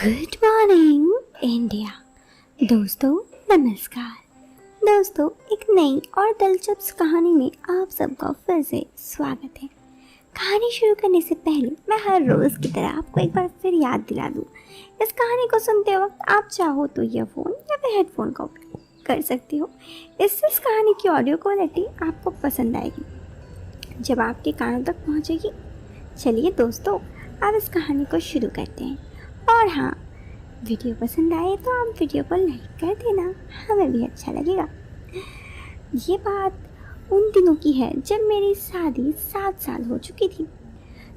Good morning India. दोस्तों नमस्कार। दोस्तों एक नई और दिलचस्प कहानी में आप सबका फिर से स्वागत है। कहानी शुरू करने से पहले मैं हर रोज़ की तरह आपको एक बार फिर याद दिला दूँ, इस कहानी को सुनते वक्त आप चाहो तो ईयरफोन या फिर हेडफोन का उपयोग कर सकते हो। इससे इस कहानी की ऑडियो क्वालिटी आपको पसंद आएगी जब आपके कानों तक पहुँचेगी। चलिए दोस्तों अब इस कहानी को शुरू करते हैं। और हाँ, वीडियो पसंद आए तो आप वीडियो को लाइक कर देना, हमें भी अच्छा लगेगा। ये बात उन दिनों की है जब मेरी शादी 7 साल हो चुकी थी।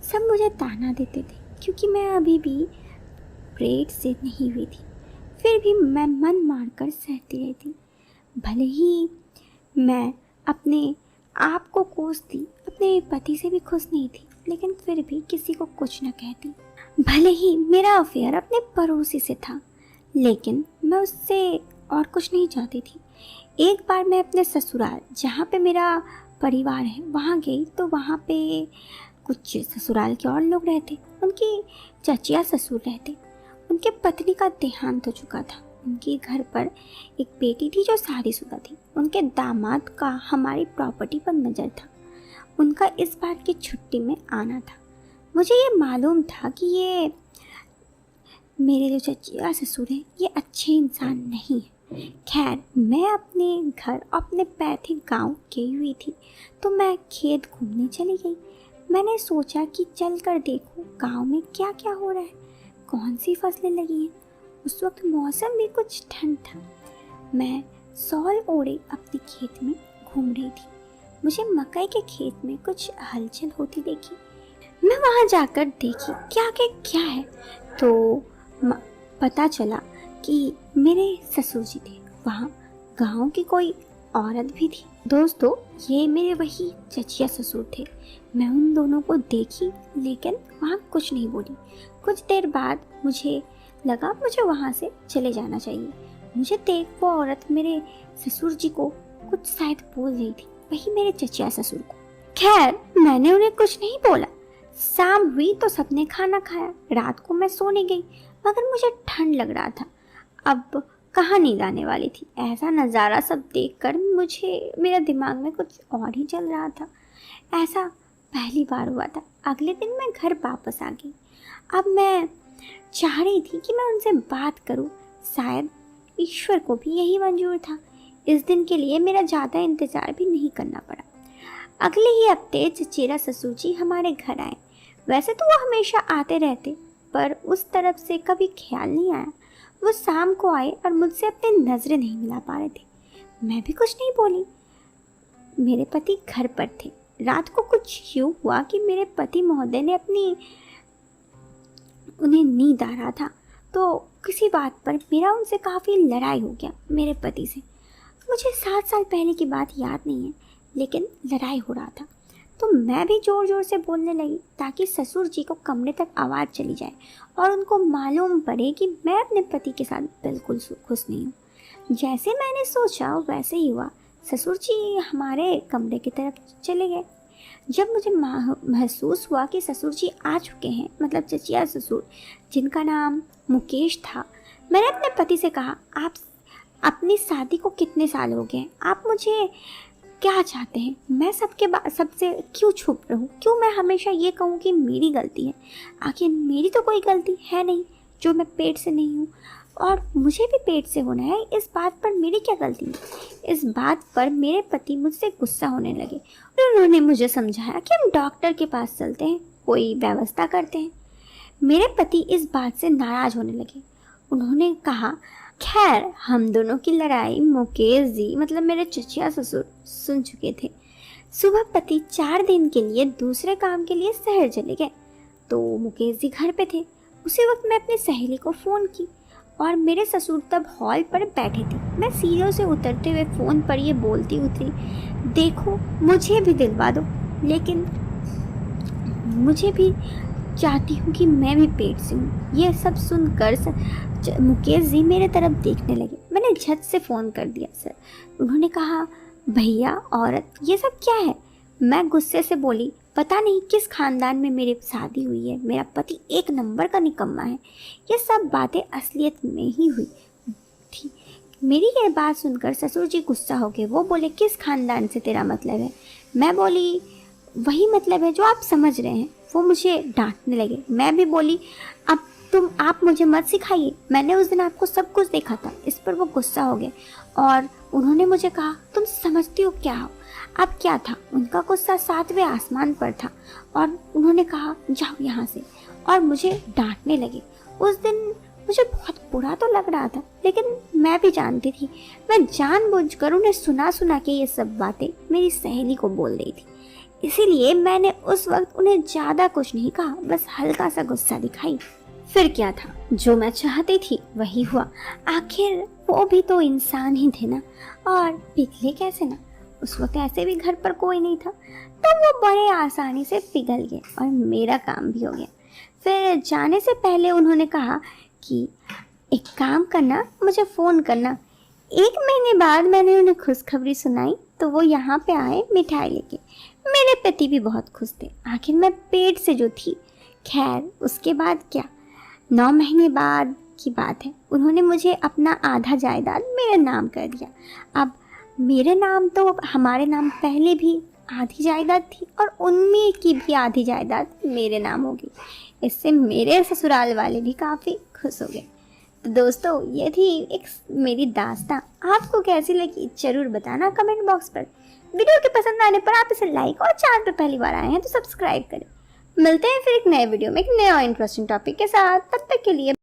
सब मुझे ताना देते थे क्योंकि मैं अभी भी प्रेड से नहीं हुई थी। फिर भी मैं मन मारकर सहती रहती। भले ही मैं अपने आप को कोसती, अपने पति से भी खुश नहीं थी, लेकिन फिर भी किसी को कुछ न कहती। भले ही मेरा अफेयर अपने पड़ोसी से था, लेकिन मैं उससे और कुछ नहीं चाहती थी। एक बार मैं अपने ससुराल, जहाँ पे मेरा परिवार है, वहाँ गई तो वहाँ पे कुछ ससुराल के और लोग रहते। उनकी चचिया ससुर रहते। उनके पत्नी का देहांत हो चुका था। उनके घर पर एक बेटी थी जो शादीशुदा थी। उनके दामाद का हमारी प्रॉपर्टी पर नज़र था। उनका इस बार की छुट्टी में आना था। मुझे ये मालूम था कि ये मेरे जो चचिया ससुर हैं ये अच्छे इंसान नहीं है। खैर, मैं अपने घर, अपने पैतृक गांव गई हुई थी तो मैं खेत घूमने चली गई। मैंने सोचा कि चल कर देखूं गांव में क्या क्या हो रहा है, कौन सी फसलें लगी हैं। उस वक्त मौसम भी कुछ ठंड था। मैं सॉल ओढ़े अपने खेत में घूम रही थी। मुझे मकई के खेत में कुछ हलचल होती देखी। मैं वहाँ जाकर देखी क्या है तो पता चला कि मेरे ससुर जी थे। वहाँ गांव की कोई औरत भी थी। दोस्तों, ये मेरे वही चचिया ससुर थे। मैं उन दोनों को देखी लेकिन वहाँ कुछ नहीं बोली। कुछ देर बाद मुझे लगा मुझे वहाँ से चले जाना चाहिए। मुझे देख वो औरत मेरे ससुर जी को कुछ शायद बोल रही थी, वही मेरे चचिया ससुर को। खैर, मैंने उन्हें कुछ नहीं बोला। शाम हुई तो सबने खाना खाया। रात को मैं सोने गई, मगर मुझे ठंड लग रहा था। अब कहाँ नींद आने वाली थी। ऐसा नज़ारा सब देखकर मेरा दिमाग में कुछ और ही चल रहा था। ऐसा पहली बार हुआ था। अगले दिन मैं घर वापस आ गई। अब मैं चाह रही थी कि मैं उनसे बात करूं। शायद ईश्वर को भी यही मंजूर था। इस दिन के लिए मेरा ज़्यादा इंतज़ार भी नहीं करना पड़ा। अगले ही हफ्ते चचेरा ससुर जी हमारे घर आए। वैसे तो वो हमेशा आते रहते, पर उस तरफ से कभी ख्याल नहीं आया। वो शाम को आए और मुझसे अपनी नज़रें नहीं मिला पा रहे थे। मैं भी कुछ नहीं बोली। मेरे पति घर पर थे। रात को कुछ यूँ हुआ कि मेरे पति महोदय ने उन्हें नींद आ रहा था, तो किसी बात पर मेरा उनसे काफ़ी लड़ाई हो गया मेरे पति से। मुझे 7 साल पहले की बात याद नहीं है, लेकिन लड़ाई हो रहा था। तो मैं भी ज़ोर ज़ोर से बोलने लगी ताकि ससुर जी को कमरे तक आवाज़ चली जाए और उनको मालूम पड़े कि मैं अपने पति के साथ बिल्कुल खुश नहीं हूँ। जैसे मैंने सोचा वैसे ही हुआ। ससुर जी हमारे कमरे की तरफ चले गए। जब मुझे महसूस हुआ कि ससुर जी आ चुके हैं, मतलब चचिया ससुर जिनका नाम मुकेश था, मैंने अपने पति से कहा, आप अपनी शादी को कितने साल हो गए? आप मुझे क्या चाहते हैं? मैं सबसे क्यों छुप रहूं? क्यों मैं हमेशा ये कहूं कि मेरी गलती है? आखिर मेरी तो कोई गलती है नहीं जो मैं पेट से नहीं हूं, और मुझे भी पेट से होना है। इस बात पर मेरी क्या गलती है? इस बात पर मेरे पति मुझसे गुस्सा होने लगे और उन्होंने मुझे समझाया कि हम डॉक्टर के पास चलते हैं, कोई व्यवस्था करते हैं। मेरे पति इस बात से नाराज होने लगे। उन्होंने कहा, खैर, हम दोनों की लड़ाई मुकेश जी, मतलब मेरे चचिया ससुर, सुन चुके थे। सुबह पति 4 दिन के लिए दूसरे काम के लिए शहर चले गए, तो मुकेश जी घर पे थे। उसी वक्त मैं अपनी सहेली को फ़ोन की और मेरे ससुर तब हॉल पर बैठे थे। मैं सीढ़ियों से उतरते हुए फ़ोन पर ये बोलती उतरी, देखो मुझे भी दिलवा दो, लेकिन मुझे भी चाहती हूँ कि मैं भी पेट से हूँ। ये सब सुनकर मुकेश जी मेरे तरफ देखने लगे। मैंने झट से फ़ोन कर दिया सर। उन्होंने कहा, भैया औरत, ये सब क्या है? मैं गुस्से से बोली, पता नहीं किस खानदान में मेरी शादी हुई है, मेरा पति एक नंबर का निकम्मा है। ये सब बातें असलियत में ही हुई थी। मेरी ये बात सुनकर ससुर जी गुस्सा हो गए। वो बोले, किस खानदान से तेरा मतलब है? मैं बोली, वही मतलब है जो आप समझ रहे हैं। वो मुझे डांटने लगे। मैं भी बोली, अब आप मुझे मत सिखाइए, मैंने उस दिन आपको सब कुछ देखा था। इस पर वो गुस्सा हो गए और उन्होंने मुझे कहा, तुम समझती हो क्या हो? अब क्या था, उनका गुस्सा 7वें आसमान पर था और उन्होंने कहा, जाओ यहाँ से, और मुझे डांटने लगे। उस दिन मुझे बहुत बुरा तो लग रहा था, लेकिन मैं भी जानती थी, मैं जानबूझकर उन्हें सुना के ये सब बातें मेरी सहेली को बोल रही थी। इसीलिए मैंने उस वक्त उन्हें ज़्यादा कुछ नहीं कहा, बस हल्का सा गुस्सा दिखाई। फिर क्या था, जो मैं चाहती थी वही हुआ। आखिर वो भी तो इंसान ही थे ना, और पिघले कैसे ना। उस वक्त ऐसे भी घर पर कोई नहीं था, तो वो बड़े आसानी से पिघल गए और मेरा काम भी हो गया। फिर जाने से पहले उन्होंने कहा कि एक काम करना, मुझे फ़ोन करना। 1 महीने बाद मैंने उन्हें खुशखबरी सुनाई तो वो यहाँ पे आए मिठाई लेके। मेरे पति भी बहुत खुश थे, आखिर मैं पेट से जो थी। खैर उसके बाद क्या, 9 महीने बाद की बात है, उन्होंने मुझे अपना आधा जायदाद मेरे नाम कर दिया। अब मेरे नाम तो हमारे नाम पहले भी आधी जायदाद थी और उनमें की भी आधी जायदाद मेरे नाम होगी। इससे मेरे ससुराल वाले भी काफ़ी खुश हो गए। तो दोस्तों, ये थी एक मेरी दास्तां। आपको कैसी लगी ज़रूर बताना कमेंट बॉक्स पर। वीडियो के पसंद आने पर आप इसे लाइक और चैनल पर पहली बार आए हैं तो सब्सक्राइब करें। मिलते हैं फिर एक नए वीडियो में एक नया इंटरेस्टिंग टॉपिक के साथ। तब तक के लिए